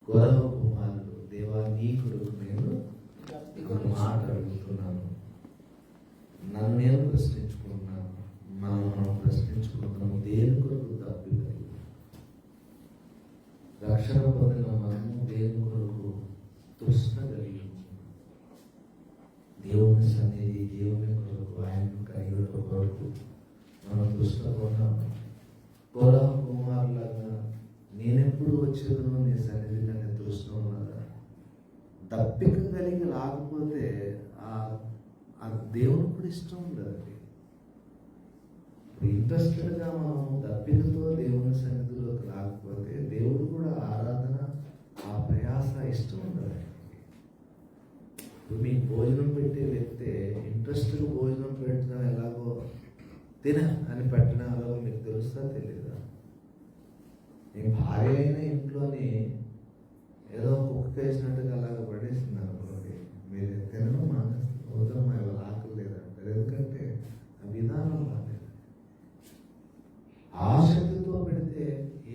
గౌరవ కుమారుడు దేవా నీ కొరకు నేను ఒక మాట అడుగుతున్నాను. నన్ను నేను ప్రశ్నించుకున్నాను, మనం ప్రశ్నించుకున్నాము. దేని కొరకు తప్పిపోయి రక్షణ పొందిన మనము దేని కొరకు తృష్ణ కలిగి దేవుని సన్నిధి, దేవుని కొరకు, ఆయన కైగుల కొరకు మనం తృష్ణగా ఉన్నాము. గౌరవ కుమారులాగా నేనెప్పుడు వచ్చేదను నీ సన్నిధి కానీ తృష్ణ ఉన్నదా? దప్పిక కలిగి రాకపోతే ఆ దేవునికి కూడా ఇష్టం ఉండదు. ఇంట్రెస్టెడ్గా మనం దప్పికతో దేవుని సన్నిధిలోకి రాకపోతే దేవుడు కూడా ఆరాధన, ఆ ప్రయాస ఇష్టం ఉండదు. ఇప్పుడు మీకు భోజనం పెట్టే వ్యక్తి ఇంట్రెస్ట్గా భోజనం పెట్టడం ఎలాగో తిన అని పెట్టడం ఎలాగో మీకు తెలుస్తా తెలీదా? మీ భార్య అయినా ఇంట్లోని ఏదో కుక్క వేసినట్టుగా అలాగ పడేసింది అనుకోండి, మీరు తినడం మానేస్తుంది. ఉదయం ఇవాళ ఆకలి లేదంటారు. ఎందుకంటే ఆ విధానం బాగాలేదు. ఆసక్తితో పెడితే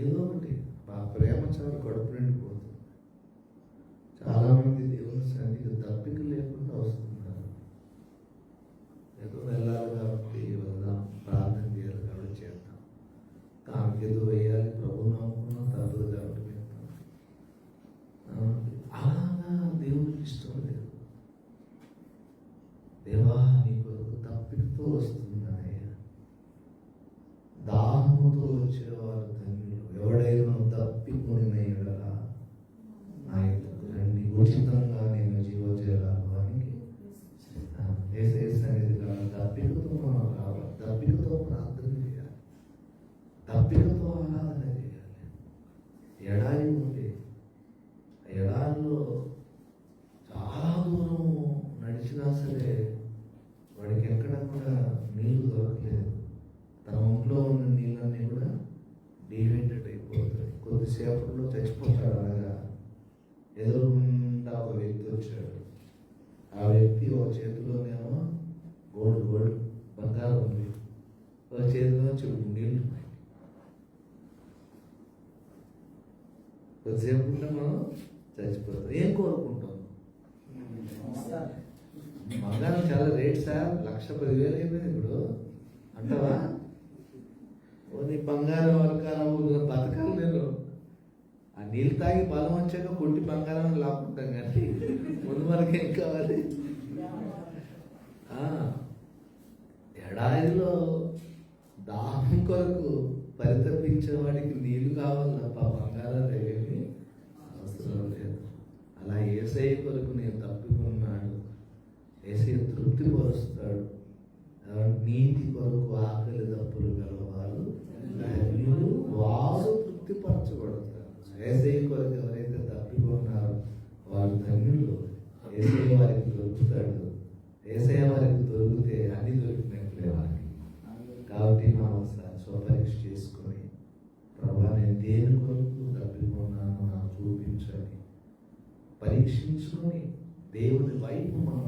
ఏదో ఒకటి ఆ ప్రేమ చాలా కడుపు నిండిపోతుంది. చాలామంది దేవుని సన్నిధికి దప్పిక లేకుండా వస్తున్నారు. ఏదో వెళ్ళాలి కాబట్టి వెళ్దాం, ప్రార్థన చేయాలి కాబట్టి చేద్దాం, దానికి ఏదో వేయాలి, ప్రభువు నమ్ముకున్నాం తప్పదు కాబట్టి వెళ్తాం. అలాగా దేవునికి ఇష్టం లేదు. దేవా నీ కొరకు తప్పికతో వస్తున్నాయా? దాహముతో వచ్చేవారు ధన్యులు. ఎవడైనా తప్పికొనిన ఎడల నా యొద్దకు రండి, ఉచితంగా నేను జీవజలానికి అనేది కాదు. దప్పికతో మనం రావాలి, దప్పికతో ప్రార్థన చేయాలి, దప్పికతో ఆరాధన చేయాలి. ఎడారి ఉంటే ఎడారిలో చాలా దూరం నడిచినా సరే వాడికి ఎక్కడ కూడా నీళ్లు దొరకలేదు. తన ఒంట్లో ఉన్న నీళ్ళన్నీ కూడా డిహైడ్రేట్ అయిపోతాయి. కొద్దిసేపట్లో చచ్చిపోతాడు. అనగా ఎదురుగుండా ఒక వ్యక్తి వచ్చాడు. ఆ వ్యక్తి ఒక చేతిలోనేమో గోల్డ్ బంగారం ఉంది, ఒక చేతిలో నీళ్లు ఉన్నాయి. కొద్దిసేపు ఉంటే మనం చచ్చిపోతాం. ఏం కోరుకుంటాం? బంగారం చాలా రేట్ సార్, 1,10,000 అయిపోయింది ఇప్పుడు అంటావా? నీ బంగారం వరకాలం బతకాలి. నేను ఆ నీళ్ళు తాగి బలం వచ్చాక కొట్టి బంగారం లాక్కుంటాం కానీ ముందు వరకు ఏం కావాలి? ఎడారిలో దాహం కొరకు పరితపించే వాడికి నీళ్లు కావాలి తప్ప బంగారం ఏమీ అవసరం లేదు. అలా యేసయ్య కొరకు నేను తప్పికొన్నాడు. యేసయ్య తృప్తి పరుస్తాడు. నీతి కొరకు ఆకలి దప్పులు గలవారు వారు తృప్తిపరచబడతారు. యేసయ్య కొరకు ఎవరైతే తప్పికొన్నారో వారు ధన్యులు. యేసయ్య వారికి దొరుకుతాడు. యేసయ్య వారికి దొరికితే అన్ని దొరికినట్లే వారికి. కాబట్టి మనం ఒకసారి స్వపరీక్ష చేసుకొని, ప్రభా నేను దేని కొరకు తప్పికొన్నాను నాకు చూపించాలి, పరీక్షించుకొని దేవుని వైపు మనం